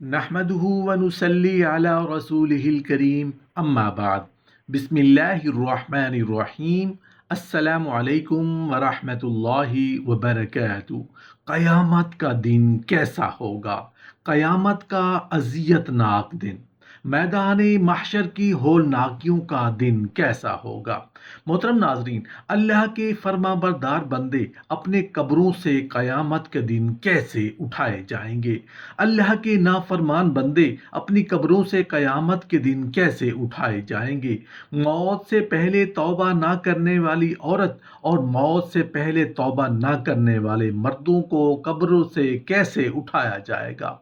نحمده ونصلي على رسوله الكريم اما بعد بسم اللہ الرحمن الرحیم السلام علیکم ورحمۃ اللہ وبرکاتہ۔ قیامت کا دن کیسا ہوگا؟ قیامت کا اذیت ناک دن، میدان محشر کی ہولناکیوں کا دن کیسا ہوگا؟ محترم ناظرین، اللہ کے فرما بردار بندے اپنے قبروں سے قیامت کے دن کیسے اٹھائے جائیں گے؟ اللہ کے نافرمان بندے اپنی قبروں سے قیامت کے دن کیسے اٹھائے جائیں گے؟ موت سے پہلے توبہ نہ کرنے والی عورت اور موت سے پہلے توبہ نہ کرنے والے مردوں کو قبروں سے کیسے اٹھایا جائے گا؟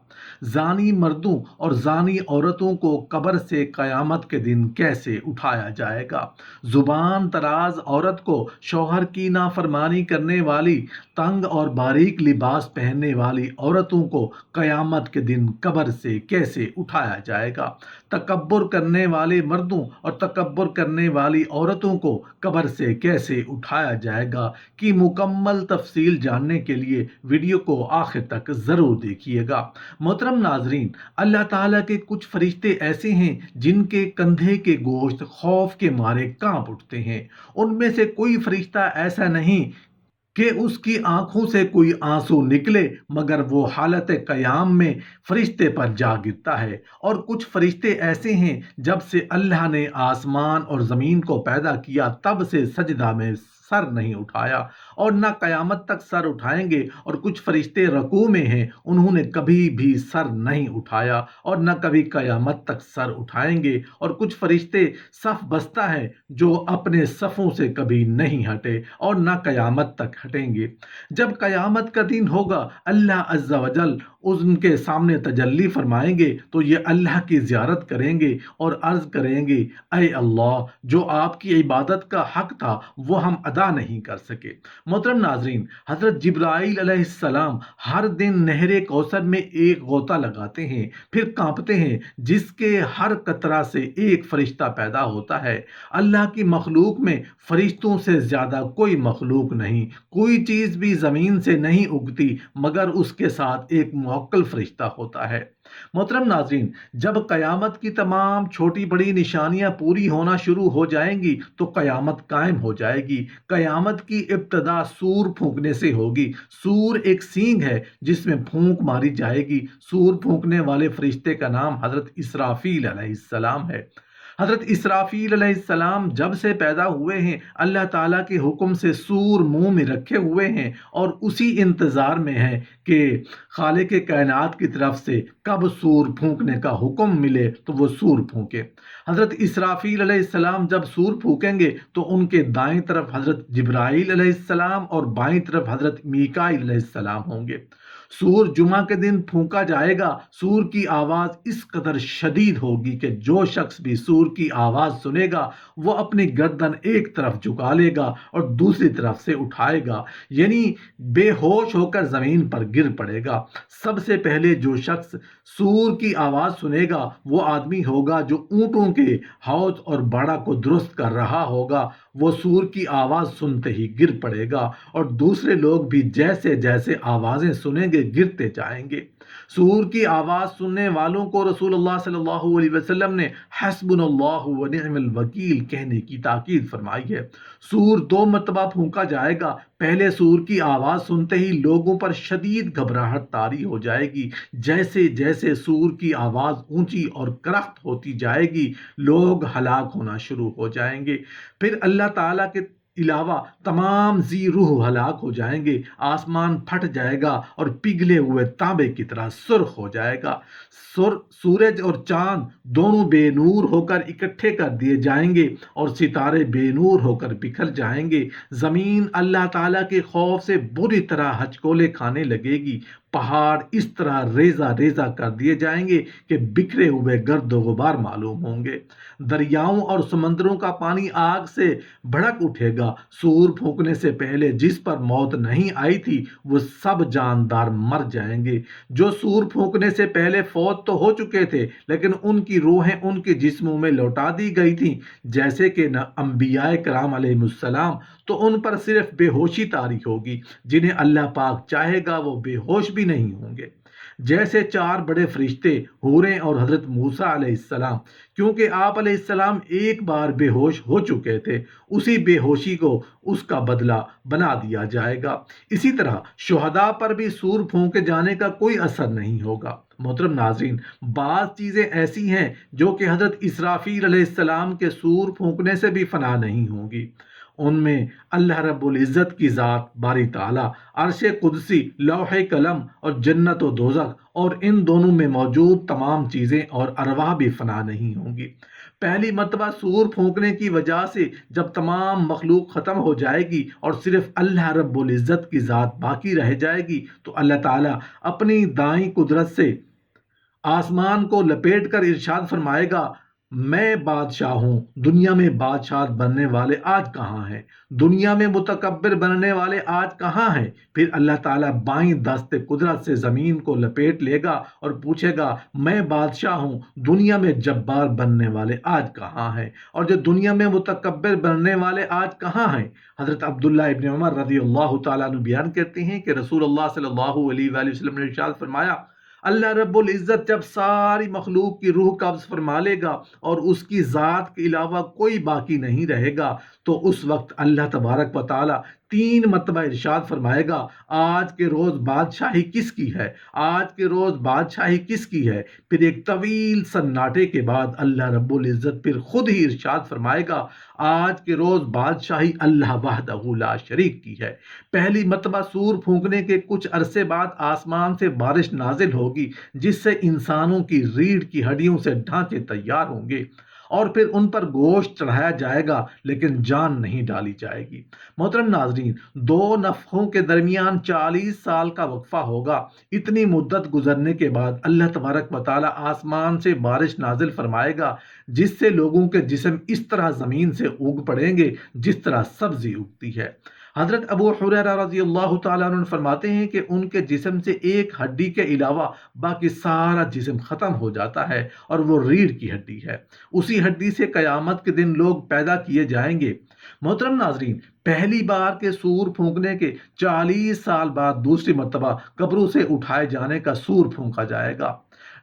زانی مردوں اور زانی عورتوں کو قبر سے قیامت کے دن کیسے اٹھایا جائے گا؟ زبان دراز عورت کو شوہر کی نافرمانی کرنے والی، تنگ اور باریک لباس پہننے والی عورتوں کو قیامت کے دن قبر سے کیسے اٹھایا جائے گا؟ تکبر کرنے والے مردوں اور تکبر کرنے والی عورتوں کو قبر سے کیسے اٹھایا جائے گا کی مکمل تفصیل جاننے کے لیے ویڈیو کو آخر تک ضرور دیکھیے گا۔ محترم ناظرین، اللہ تعالیٰ کے کچھ فرشتے ایسے ہیں جن کے کندھے کے گوشت خوف کے مارے کانپ اٹھتے ہیں۔ ان میں سے کوئی فرشتہ ایسا نہیں کہ اس کی آنکھوں سے کوئی آنسو نکلے، مگر وہ حالت قیام میں فرشتے پر جا گرتا ہے۔ اور کچھ فرشتے ایسے ہیں جب سے اللہ نے آسمان اور زمین کو پیدا کیا تب سے سجدہ میں سر نہیں اٹھایا اور نہ قیامت تک سر اٹھائیں گے۔ اور کچھ فرشتے رکوع میں ہیں، انہوں نے کبھی بھی سر نہیں اٹھایا اور نہ کبھی قیامت تک سر اٹھائیں گے۔ اور کچھ فرشتے صف بستہ ہیں جو اپنے صفوں سے کبھی نہیں ہٹے اور نہ قیامت تک ہٹیں گے۔ جب قیامت کا دن ہوگا، اللہ عز و جل ان کے سامنے تجلی فرمائیں گے تو یہ اللہ کی زیارت کریں گے اور عرض کریں گے، اے اللہ، جو آپ کی عبادت کا حق تھا وہ ہم ادا نہیں کر سکے۔ محترم ناظرین، حضرت جبرائیل علیہ السلام ہر دن نہر کوثر میں ایک غوطہ لگاتے ہیں، پھر کانپتے ہیں، جس کے ہر قطرہ سے ایک فرشتہ پیدا ہوتا ہے۔ اللہ کی مخلوق میں فرشتوں سے زیادہ کوئی مخلوق نہیں، کوئی چیز بھی زمین سے نہیں اگتی مگر اس کے ساتھ ایک موکل فرشتہ ہوتا ہے۔ محترم ناظرین، جب قیامت کی تمام چھوٹی بڑی نشانیاں پوری ہونا شروع ہو جائیں گی تو قیامت قائم ہو جائے گی۔ قیامت کی ابتدا سور پھونکنے سے ہوگی۔ سور ایک سینگ ہے جس میں پھونک ماری جائے گی۔ سور پھونکنے والے فرشتے کا نام حضرت اسرافیل علیہ السلام ہے۔ حضرت اسرافیل علیہ السلام جب سے پیدا ہوئے ہیں اللہ تعالیٰ کے حکم سے سور منہ میں رکھے ہوئے ہیں اور اسی انتظار میں ہیں کہ خالق کائنات کی طرف سے کب سور پھونکنے کا حکم ملے تو وہ سور پھونکے۔ حضرت اسرافیل علیہ السلام جب سور پھونکیں گے تو ان کے دائیں طرف حضرت جبرائیل علیہ السلام اور بائیں طرف حضرت میکائیل علیہ السلام ہوں گے۔ سور جمعہ کے دن پھونکا جائے گا۔ سور کی آواز اس قدر شدید ہوگی کہ جو شخص بھی سور کی آواز سنے گا وہ اپنی گردن ایک طرف جھکا لے گا اور دوسری طرف سے اٹھائے گا، یعنی بے ہوش ہو کر زمین پر گر پڑے گا۔ سب سے پہلے جو شخص سور کی آواز سنے گا وہ آدمی ہوگا جو اونٹوں کے حوض اور باڑہ کو درست کر رہا ہوگا۔ وہ سور کی آواز سنتے ہی گر پڑے گا اور دوسرے لوگ بھی جیسے جیسے آوازیں سنیں گے گرتے جائیں گے۔ سور کی آواز سننے والوں کو رسول اللہ صلی اللہ علیہ وسلم نے حسبنا اللہ و نعم الوکیل کہنے کی تاکید فرمائی ہے۔ سور 2 مرتبہ پھونکا جائے گا۔ پہلے سور کی آواز سنتے ہی لوگوں پر شدید گھبراہٹ طاری ہو جائے گی۔ جیسے جیسے سور کی آواز اونچی اور کرخت ہوتی جائے گی لوگ ہلاک ہونا شروع ہو جائیں گے۔ پھر اللہ تعالیٰ کے علاوہ تمام ذی روح ہلاک ہو جائیں گے۔ آسمان پھٹ جائے گا اور پگھلے ہوئے تانبے کی طرح سرخ ہو جائے گا۔ سورج اور چاند دونوں بے نور ہو کر اکٹھے کر دیے جائیں گے اور ستارے بے نور ہو کر بکھر جائیں گے۔ زمین اللہ تعالیٰ کے خوف سے بری طرح ہچکولے کھانے لگے گی۔ پہاڑ اس طرح ریزہ ریزہ کر دیے جائیں گے کہ بکھرے ہوئے گرد و غبار معلوم ہوں گے۔ دریاؤں اور سمندروں کا پانی آگ سے بھڑک اٹھے گا۔ سور پھونکنے سے پہلے جس پر موت نہیں آئی تھی وہ سب جاندار مر جائیں گے۔ جو سور پھونکنے سے پہلے فوت تو ہو چکے تھے لیکن ان کی روحیں ان کے جسموں میں لوٹا دی گئی تھیں، جیسے کہ انبیاء کرام علیہ السلام، تو ان پر صرف بے ہوشی طاری ہوگی۔ جنہیں اللہ پاک چاہے گا وہ بے ہوش بھی نہیں ہوں گے۔ جیسے چار بڑے فرشتے حوریں اور حضرت موسیٰ علیہ السلام، کیونکہ آپ علیہ السلام ایک بار بے ہوش ہو چکے تھے، اسی بے ہوشی کو اس کا بدلہ بنا دیا جائے گا۔ اسی طرح شہداء پر بھی سور پھونکے جانے کا کوئی اثر نہیں ہوگا۔ محترم ناظرین، بعض چیزیں ایسی ہیں جو کہ حضرت اسرافیل علیہ السلام کے سور پھونکنے سے بھی فنا نہیں ہوں گی۔ ان میں اللہ رب العزت کی ذات باری تعالیٰ، عرش قدسی، لوح قلم اور جنت و دوزخ اور ان دونوں میں موجود تمام چیزیں اور ارواح بھی فنا نہیں ہوں گی۔ پہلی مرتبہ سور پھونکنے کی وجہ سے جب تمام مخلوق ختم ہو جائے گی اور صرف اللہ رب العزت کی ذات باقی رہ جائے گی تو اللہ تعالیٰ اپنی دائیں قدرت سے آسمان کو لپیٹ کر ارشاد فرمائے گا، میں بادشاہ ہوں، دنیا میں بادشاہ بننے والے آج کہاں ہیں؟ دنیا میں متکبر بننے والے آج کہاں ہیں؟ پھر اللہ تعالیٰ بائیں دست قدرت سے زمین کو لپیٹ لے گا اور پوچھے گا، میں بادشاہ ہوں، دنیا میں جبار بننے والے آج کہاں ہیں؟ اور جو دنیا میں متکبر بننے والے آج کہاں ہیں؟ حضرت عبداللہ ابن عمر رضی اللہ تعالیٰ عنہ بیان کرتے ہیں کہ رسول اللہ صلی اللہ علیہ وآلہ وسلم نے ارشاد فرمایا، اللہ رب العزت جب ساری مخلوق کی روح قبض فرما لے گا اور اس کی ذات کے علاوہ کوئی باقی نہیں رہے گا تو اس وقت اللہ تبارک و تعالی 3 مرتبہ ارشاد فرمائے گا، آج کے روز بادشاہی کس کی ہے؟ آج کے روز بادشاہی کس کی ہے؟ پھر ایک طویل سناٹے کے بعد اللہ رب العزت پھر خود ہی ارشاد فرمائے گا، آج کے روز بادشاہی اللہ وحدہ لا شریک کی ہے۔ پہلی مرتبہ سور پھونکنے کے کچھ عرصے بعد آسمان سے بارش نازل ہوگی جس سے انسانوں کی ریڑھ کی ہڈیوں سے ڈھانچے تیار ہوں گے اور پھر ان پر گوشت چڑھایا جائے گا لیکن جان نہیں ڈالی جائے گی۔ محترم ناظرین، 2 نفخوں کے درمیان 40 سال کا وقفہ ہوگا۔ اتنی مدت گزرنے کے بعد اللہ تبارک و تعالی آسمان سے بارش نازل فرمائے گا جس سے لوگوں کے جسم اس طرح زمین سے اگ پڑیں گے جس طرح سبزی اگتی ہے۔ حضرت ابو حریرہ رضی اللہ تعالیٰ عنہ فرماتے ہیں کہ ان کے جسم سے ایک ہڈی کے علاوہ باقی سارا جسم ختم ہو جاتا ہے اور وہ ریڑھ کی ہڈی ہے۔ اسی ہڈی سے قیامت کے دن لوگ پیدا کیے جائیں گے۔ محترم ناظرین، پہلی بار کے سور پھونکنے کے 40 سال بعد دوسری مرتبہ قبروں سے اٹھائے جانے کا سور پھونکا جائے گا۔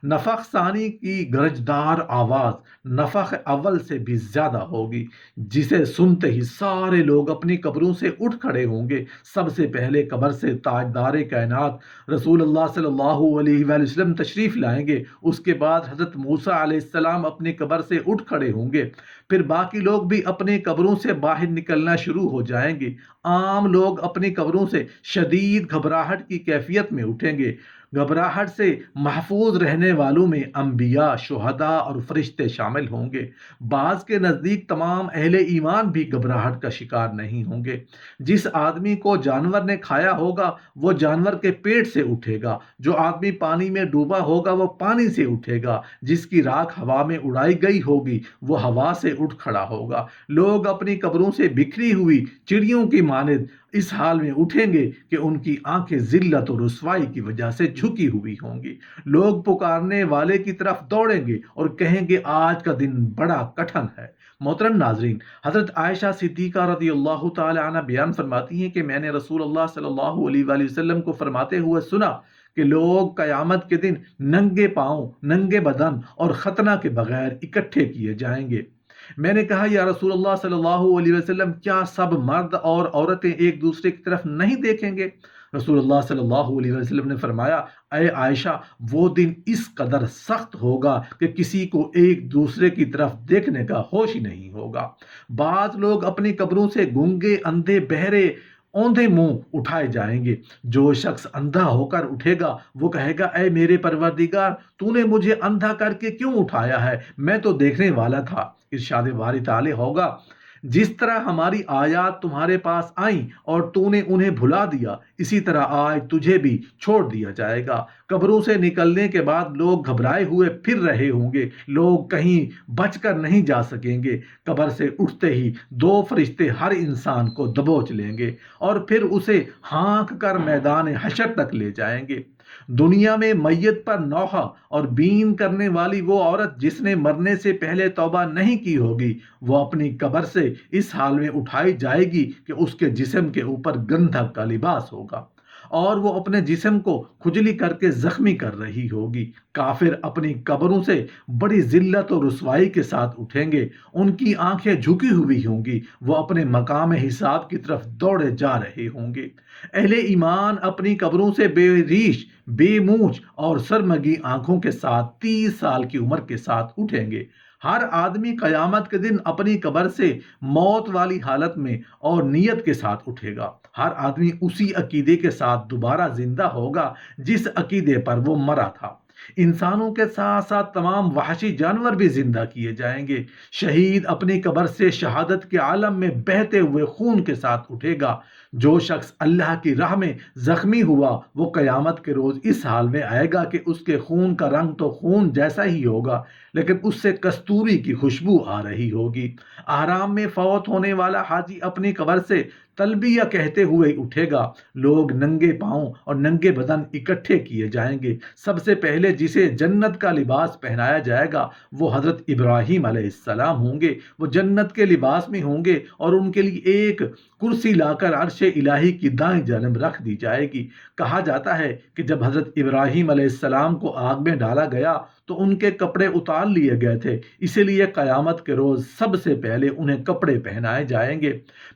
نفخ ثانی کی گرجدار آواز نفخ اول سے بھی زیادہ ہوگی، جسے سنتے ہی سارے لوگ اپنی قبروں سے اٹھ کھڑے ہوں گے۔ سب سے پہلے قبر سے تاجدار کائنات رسول اللہ صلی اللہ علیہ وآلہ وسلم تشریف لائیں گے۔ اس کے بعد حضرت موسیٰ علیہ السلام اپنی قبر سے اٹھ کھڑے ہوں گے۔ پھر باقی لوگ بھی اپنی قبروں سے باہر نکلنا شروع ہو جائیں گے۔ عام لوگ اپنی قبروں سے شدید گھبراہٹ کی کیفیت میں اٹھیں گے۔ گھبراہٹ سے محفوظ رہنے والوں میں انبیاء، شہداء اور فرشتے شامل ہوں گے۔ بعض کے نزدیک تمام اہل ایمان بھی گھبراہٹ کا شکار نہیں ہوں گے۔ جس آدمی کو جانور نے کھایا ہوگا وہ جانور کے پیٹ سے اٹھے گا، جو آدمی پانی میں ڈوبا ہوگا وہ پانی سے اٹھے گا، جس کی راکھ ہوا میں اڑائی گئی ہوگی وہ ہوا سے اٹھ کھڑا ہوگا۔ لوگ اپنی قبروں سے بکھری ہوئی چڑیوں کی مانند اس حال میں اٹھیں گے کہ ان کی آنکھیں ذلت و رسوائی کی وجہ سے جھکی ہوئی ہوں گی۔ لوگ پکارنے والے کی طرف دوڑیں گے اور کہیں گے آج کا دن بڑا کٹھن ہے۔ محترم ناظرین، حضرت عائشہ صدیقہ رضی اللہ تعالی عنہ بیان فرماتی ہیں کہ میں نے رسول اللہ صلی اللہ علیہ وآلہ وسلم کو فرماتے ہوئے سنا کہ لوگ قیامت کے دن ننگے پاؤں، ننگے بدن اور ختنہ کے بغیر اکٹھے کیے جائیں گے۔ میں نے کہا یا رسول اللہ صلی اللہ علیہ وسلم، کیا سب مرد اور عورتیں ایک دوسرے کی طرف نہیں دیکھیں گے؟ رسول اللہ صلی اللہ علیہ وسلم نے فرمایا، اے عائشہ، وہ دن اس قدر سخت ہوگا کہ کسی کو ایک دوسرے کی طرف دیکھنے کا ہوش ہی نہیں ہوگا۔ بعض لوگ اپنی قبروں سے گونگے، اندھے، بہرے، اوندھے منہ اٹھائے جائیں گے۔ جو شخص اندھا ہو کر اٹھے گا وہ کہے گا، اے میرے پروردگار، تو نے مجھے اندھا کر کے کیوں اٹھایا ہے؟ میں تو دیکھنے والا تھا۔ ارشاد باری تعالی ہوگا، جس طرح ہماری آیات تمہارے پاس آئیں اور تو نے انہیں بھلا دیا، اسی طرح آج تجھے بھی چھوڑ دیا جائے گا۔ قبروں سے نکلنے کے بعد لوگ گھبرائے ہوئے پھر رہے ہوں گے، لوگ کہیں بچ کر نہیں جا سکیں گے۔ قبر سے اٹھتے ہی 2 فرشتے ہر انسان کو دبوچ لیں گے اور پھر اسے ہانک کر میدان حشر تک لے جائیں گے۔ دنیا میں میت پر نوحہ اور بین کرنے والی وہ عورت جس نے مرنے سے پہلے توبہ نہیں کی ہوگی، وہ اپنی قبر سے اس حال میں اٹھائی جائے گی کہ اس کے جسم کے اوپر گندھک کا لباس ہوگا اور وہ اپنے جسم کو کھجلی کر کے زخمی کر رہی ہوگی۔ کافر اپنی قبروں سے بڑی ذلت و رسوائی کے ساتھ اٹھیں گے، ان کی آنکھیں جھکی ہوئی ہوں گی، وہ اپنے مقام حساب کی طرف دوڑے جا رہے ہوں گے۔ اہل ایمان اپنی قبروں سے بے ریش، بے مونچھ اور سرمگی آنکھوں کے ساتھ 30 سال کی عمر کے ساتھ اٹھیں گے۔ ہر آدمی قیامت کے دن اپنی قبر سے موت والی حالت میں اور نیت کے ساتھ اٹھے گا۔ ہر آدمی اسی عقیدے کے ساتھ دوبارہ زندہ ہوگا جس عقیدے پر وہ مرا تھا۔ انسانوں کے ساتھ ساتھ تمام وحشی جانور بھی زندہ کیے جائیں گے۔ شہید اپنی قبر سے شہادت کے عالم میں بہتے ہوئے خون کے ساتھ اٹھے گا۔ جو شخص اللہ کی راہ میں زخمی ہوا وہ قیامت کے روز اس حال میں آئے گا کہ اس کے خون کا رنگ تو خون جیسا ہی ہوگا، لیکن اس سے کستوری کی خوشبو آ رہی ہوگی۔ احرام میں فوت ہونے والا حاجی اپنی قبر سے تلبیہ کہتے ہوئے اٹھے گا۔ لوگ ننگے پاؤں اور ننگے بدن اکٹھے کیے جائیں گے۔ سب سے پہلے جسے جنت کا لباس پہنایا جائے گا وہ حضرت ابراہیم علیہ السلام ہوں گے۔ وہ جنت کے لباس میں ہوں گے اور ان کے لیے ایک کرسی لا کر عرش الہی کی دائیں جانب رکھ دی جائے گی۔ کہا جاتا ہے کہ جب حضرت ابراہیم علیہ السلام کو آگ میں ڈالا گیا تو ان کے کپڑے اتار لیے گئے تھے، اسی لیے قیامت کے روز سب سے پہلے انہیں کپڑے پہنائے جائیں گے۔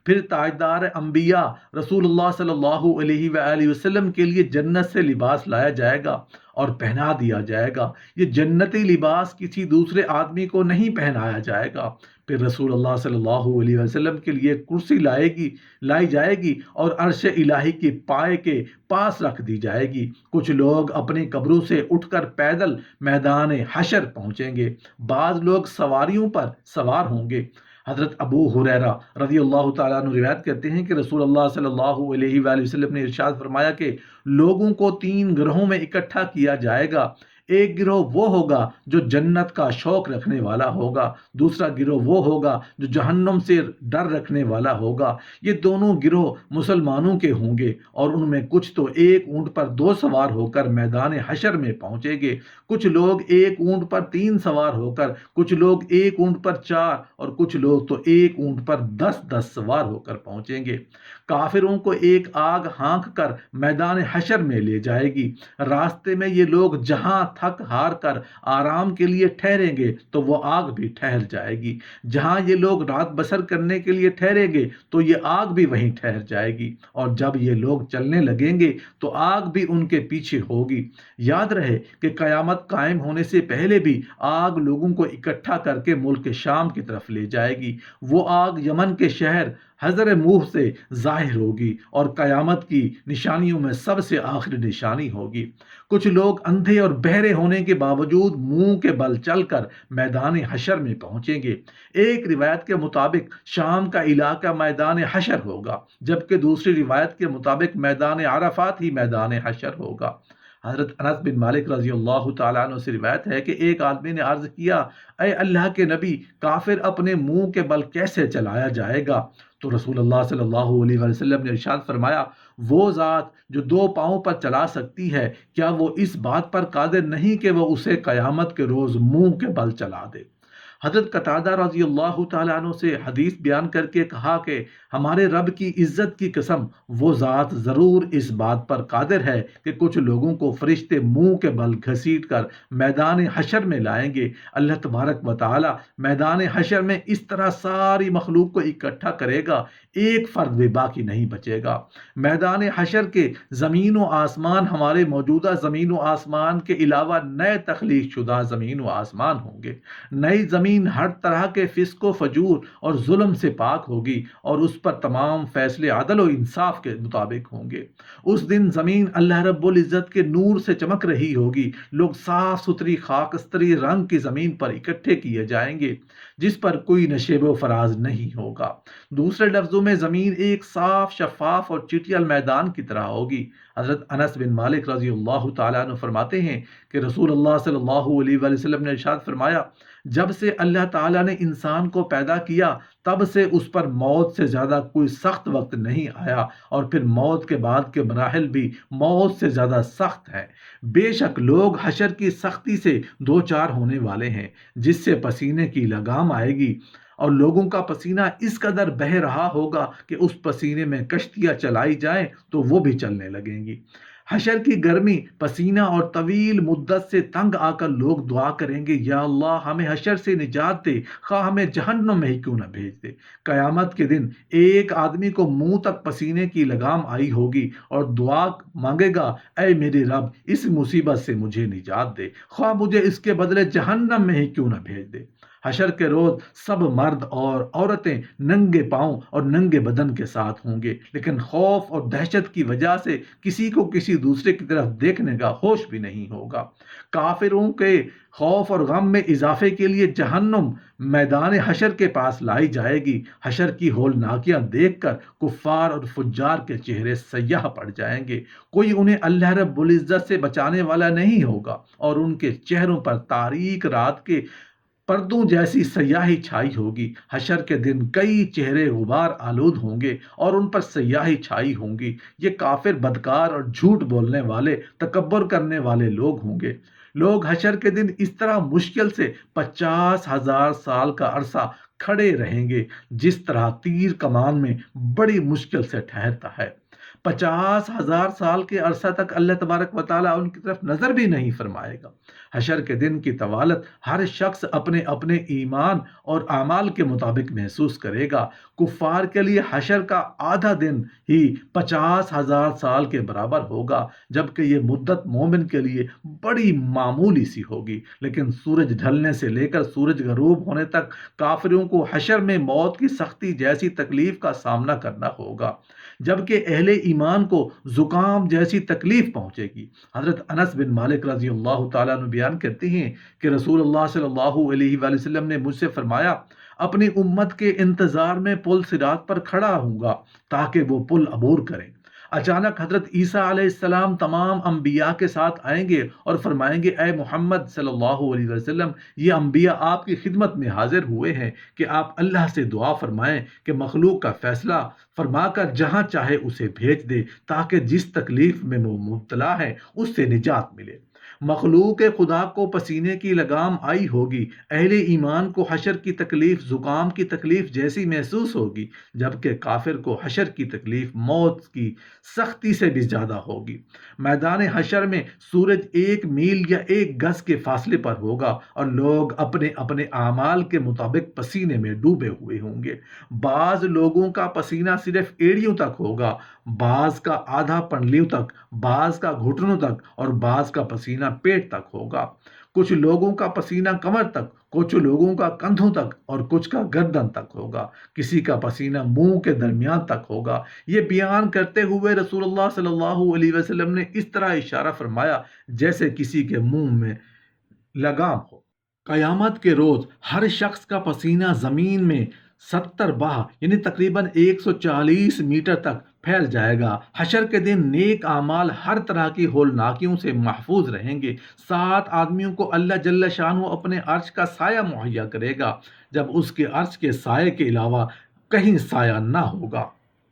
پھر تاجدار انبیاء رسول اللہ صلی اللہ علیہ وآلہ وسلم کے لیے جنت سے لباس لایا جائے گا اور پہنا دیا جائے گا۔ یہ جنتی لباس کسی دوسرے آدمی کو نہیں پہنایا جائے گا۔ پھر رسول اللہ صلی اللہ علیہ وسلم کے لیے کرسی لائی جائے گی اور عرش الہی کی پائے کے پاس رکھ دی جائے گی۔ کچھ لوگ اپنی قبروں سے اٹھ کر پیدل میدان حشر پہنچیں گے، بعض لوگ سواریوں پر سوار ہوں گے۔ حضرت ابو ہریرہ رضی اللہ تعالیٰ عنہ روایت کرتے ہیں کہ رسول اللہ صلی اللہ علیہ وآلہ وسلم نے ارشاد فرمایا کہ لوگوں کو 3 گروہوں میں اکٹھا کیا جائے گا۔ ایک گروہ وہ ہوگا جو جنت کا شوق رکھنے والا ہوگا، دوسرا گروہ وہ ہوگا جو جہنم سے ڈر رکھنے والا ہوگا۔ یہ دونوں گروہ مسلمانوں کے ہوں گے اور ان میں کچھ تو ایک اونٹ پر 2 سوار ہو کر میدان حشر میں پہنچیں گے، کچھ لوگ ایک اونٹ پر 3 سوار ہو کر، کچھ لوگ ایک اونٹ پر 4 اور کچھ لوگ تو ایک اونٹ پر 10 سوار ہو کر پہنچیں گے۔ کافروں کو ایک آگ ہانک کر میدان حشر میں لے جائے گی۔ راستے میں یہ لوگ جہاں تھک ہار کر آرام کے لیے ٹھہریں گے تو وہ آگ بھی ٹھہر جائے گی، جہاں یہ لوگ رات بسر کرنے کے لیے ٹھہریں گے تو یہ آگ بھی وہیں ٹھہر جائے گی، اور جب یہ لوگ چلنے لگیں گے تو آگ بھی ان کے پیچھے ہوگی۔ یاد رہے کہ قیامت قائم ہونے سے پہلے بھی آگ لوگوں کو اکٹھا کر کے ملک شام کی طرف لے جائے گی۔ وہ آگ یمن کے شہر حضر موہ سے ظاہر ہوگی اور قیامت کی نشانیوں میں سب سے آخری نشانی ہوگی۔ کچھ لوگ اندھے اور بہرے ہونے کے باوجود منہ کے بل چل کر میدان حشر میں پہنچیں گے۔ ایک روایت کے مطابق شام کا علاقہ میدان حشر ہوگا، جبکہ دوسری روایت کے مطابق میدان عرفات ہی میدان حشر ہوگا۔ حضرت انس بن مالک رضی اللہ تعالیٰ عنہ سے روایت ہے کہ ایک آدمی نے عرض کیا، اے اللہ کے نبی، کافر اپنے منہ کے بل کیسے چلایا جائے گا؟ تو رسول اللہ صلی اللہ علیہ وسلم نے ارشاد فرمایا، وہ ذات جو 2 پاؤں پر چلا سکتی ہے، کیا وہ اس بات پر قادر نہیں کہ وہ اسے قیامت کے روز منہ کے بل چلا دے؟ حضرت قتادہ رضی اللہ تعالیٰ عنہ سے حدیث بیان کر کے کہا کہ ہمارے رب کی عزت کی قسم، وہ ذات ضرور اس بات پر قادر ہے کہ کچھ لوگوں کو فرشتے منہ کے بل گھسیٹ کر میدان حشر میں لائیں گے۔ اللہ تبارک و تعالی میدان حشر میں اس طرح ساری مخلوق کو اکٹھا کرے گا، ایک فرد بھی باقی نہیں بچے گا۔ میدان حشر کے زمین و آسمان ہمارے موجودہ زمین و آسمان کے علاوہ نئے تخلیق شدہ زمین و آسمان ہوں گے۔ نئی زمین ہر طرح کے فسق و فجور اور ظلم سے پاک ہوگی اور اس پر تمام فیصلے عدل و انصاف کے مطابق ہوں گے۔ اس دن زمین اللہ رب العزت کے نور سے چمک رہی ہوگی۔ لوگ صاف ستھری خاکستری رنگ کی زمین پر اکٹھے کیے جائیں گے جس پر کوئی نشیب و فراز نہیں ہوگا۔ دوسرے لفظوں میں زمین ایک صاف، شفاف اور چٹیل میدان کی طرح ہوگی۔ حضرت انس بن مالک رضی اللہ تعالیٰ عنہ فرماتے ہیں کہ رسول اللہ صلی اللہ علیہ وآلہ وسلم نے ارشاد فرمایا، جب سے اللہ تعالیٰ نے انسان کو پیدا کیا تب سے اس پر موت سے زیادہ کوئی سخت وقت نہیں آیا، اور پھر موت کے بعد کے مراحل بھی موت سے زیادہ سخت ہیں۔ بے شک لوگ حشر کی سختی سے دوچار ہونے والے ہیں، جس سے پسینے کی لگام آئے گی۔ اور لوگوں کا پسینہ اس قدر بہہ رہا ہوگا کہ اس پسینے میں کشتیاں چلائی جائیں تو وہ بھی چلنے لگیں گی۔ حشر کی گرمی، پسینہ اور طویل مدت سے تنگ آ کر لوگ دعا کریں گے، یا اللہ ہمیں حشر سے نجات دے، خواہ ہمیں جہنم میں ہی کیوں نہ بھیج دے۔ قیامت کے دن ایک آدمی کو منہ تک پسینے کی لگام آئی ہوگی اور دعا مانگے گا، اے میرے رب اس مصیبت سے مجھے نجات دے، خواہ مجھے اس کے بدلے جہنم میں ہی کیوں نہ بھیج دے۔ حشر کے روز سب مرد اور عورتیں ننگے پاؤں اور ننگے بدن کے ساتھ ہوں گے، لیکن خوف اور دہشت کی وجہ سے کسی کو کسی دوسرے کی طرف دیکھنے کا ہوش بھی نہیں ہوگا۔ کافروں کے خوف اور غم میں اضافے کے لیے جہنم میدان حشر کے پاس لائی جائے گی۔ حشر کی ہولناکیاں دیکھ کر کفار اور فجار کے چہرے سیاہ پڑ جائیں گے، کوئی انہیں اللہ رب العزت سے بچانے والا نہیں ہوگا، اور ان کے چہروں پر تاریک رات کے پردوں جیسی سیاہی چھائی ہوگی۔ حشر کے دن کئی چہرے غبار آلود ہوں گے اور ان پر سیاہی چھائی ہوں گی۔ یہ کافر، بدکار اور جھوٹ بولنے والے، تکبر کرنے والے لوگ ہوں گے۔ لوگ حشر کے دن اس طرح مشکل سے 50,000 سال کا عرصہ کھڑے رہیں گے جس طرح تیر کمان میں بڑی مشکل سے ٹھہرتا ہے۔ 50,000 سال کے عرصہ تک اللہ تبارک و تعالیٰ ان کی طرف نظر بھی نہیں فرمائے گا۔ حشر کے دن کی طوالت ہر شخص اپنے اپنے ایمان اور اعمال کے مطابق محسوس کرے گا۔ کفار کے لیے حشر کا آدھا دن ہی 50,000 سال کے برابر ہوگا، جبکہ یہ مدت مومن کے لیے بڑی معمولی سی ہوگی۔ لیکن سورج ڈھلنے سے لے کر سورج غروب ہونے تک کافروں کو حشر میں موت کی سختی جیسی تکلیف کا سامنا کرنا ہوگا، جبکہ اہل ایمان کو زکام جیسی تکلیف پہنچے گی۔ حضرت انس بن مالک رضی اللہ تعالیٰ عنہ بیان کرتے ہیں کہ رسول اللہ صلی اللہ علیہ وآلہ وسلم نے مجھ سے فرمایا، اپنی امت کے انتظار میں پل صراط پر کھڑا ہوں گا تاکہ وہ پل عبور کریں۔ اچانک حضرت عیسیٰ علیہ السلام تمام انبیاء کے ساتھ آئیں گے اور فرمائیں گے، اے محمد صلی اللہ علیہ وسلم، یہ انبیاء آپ کی خدمت میں حاضر ہوئے ہیں کہ آپ اللہ سے دعا فرمائیں کہ مخلوق کا فیصلہ فرما کر جہاں چاہے اسے بھیج دے تاکہ جس تکلیف میں وہ مبتلا ہے اس سے نجات ملے۔ مخلوق خدا کو پسینے کی لگام آئی ہوگی، اہل ایمان کو حشر کی تکلیف زکام کی تکلیف جیسی محسوس ہوگی، جبکہ کافر کو حشر کی تکلیف موت کی سختی سے بھی زیادہ ہوگی۔ میدان حشر میں سورج 1 میل یا 1 گز کے فاصلے پر ہوگا اور لوگ اپنے اپنے اعمال کے مطابق پسینے میں ڈوبے ہوئے ہوں گے۔ بعض لوگوں کا پسینہ صرف ایڑیوں تک ہوگا، بعض کا آدھا پنڈلیوں تک، بعض کا گھٹنوں تک اور بعض کا پسینہ پیٹ تک ہوگا۔ کچھ لوگوں کا پسینہ کمر تک، کچھ لوگوں کا کندھوں تک اور کچھ کا گردن تک ہوگا، کسی کا پسینہ منہ کے درمیان تک ہوگا۔ یہ بیان کرتے ہوئے رسول اللہ صلی اللہ علیہ وسلم نے اس طرح اشارہ فرمایا جیسے کسی کے منہ میں لگام ہو۔ قیامت کے روز ہر شخص کا پسینہ زمین میں 70 باہ یعنی تقریباً 140 میٹر تک پھیل جائے گا۔ حشر کے دن نیک اعمال ہر طرح کی ہولناکیوں سے محفوظ رہیں گے۔ 7 آدمیوں کو اللہ جل شانہ اپنے عرش کا سایہ مہیا کرے گا، جب اس کے عرش کے سائے کے علاوہ کہیں سایہ نہ ہوگا۔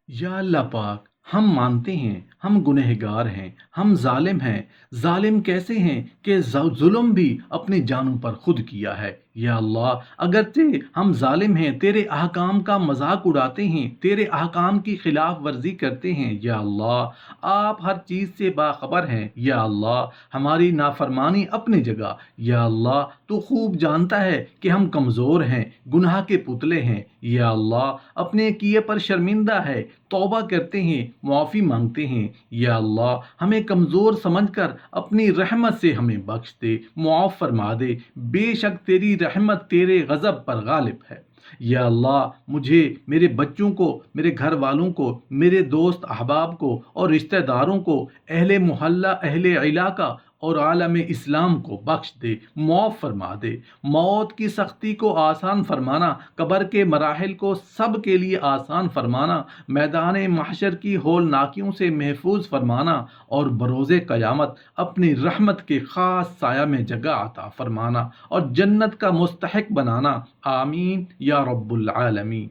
یا اللہ پاک، ہم مانتے ہیں ہم گنہگار ہیں، ہم ظالم ہیں۔ ظالم کیسے ہیں کہ ظلم بھی اپنی جانوں پر خود کیا ہے۔ یا اللہ، اگرچہ ہم ظالم ہیں، تیرے احکام کا مذاق اڑاتے ہیں، تیرے احکام کی خلاف ورزی کرتے ہیں، یا اللہ آپ ہر چیز سے باخبر ہیں۔ یا اللہ ہماری نافرمانی اپنی جگہ، یا اللہ تو خوب جانتا ہے کہ ہم کمزور ہیں، گناہ کے پتلے ہیں۔ یا اللہ اپنے کیے پر شرمندہ ہے، توبہ کرتے ہیں، معافی مانگتے ہیں۔ یا اللہ ہمیں کمزور سمجھ کر اپنی رحمت سے ہمیں بخش دے، معاف فرما دے، بے شک تیری رحمت تیرے غضب پر غالب ہے۔ یا اللہ مجھے، میرے بچوں کو، میرے گھر والوں کو، میرے دوست احباب کو اور رشتہ داروں کو، اہل محلہ، اہل علاقہ اور عالم اسلام کو بخش دے، معاف فرما دے۔ موت کی سختی کو آسان فرمانا، قبر کے مراحل کو سب کے لیے آسان فرمانا، میدان محشر کی ہولناکیوں سے محفوظ فرمانا اور بروز قیامت اپنی رحمت کے خاص سایہ میں جگہ عطا فرمانا اور جنت کا مستحق بنانا۔ آمین یا رب العالمین۔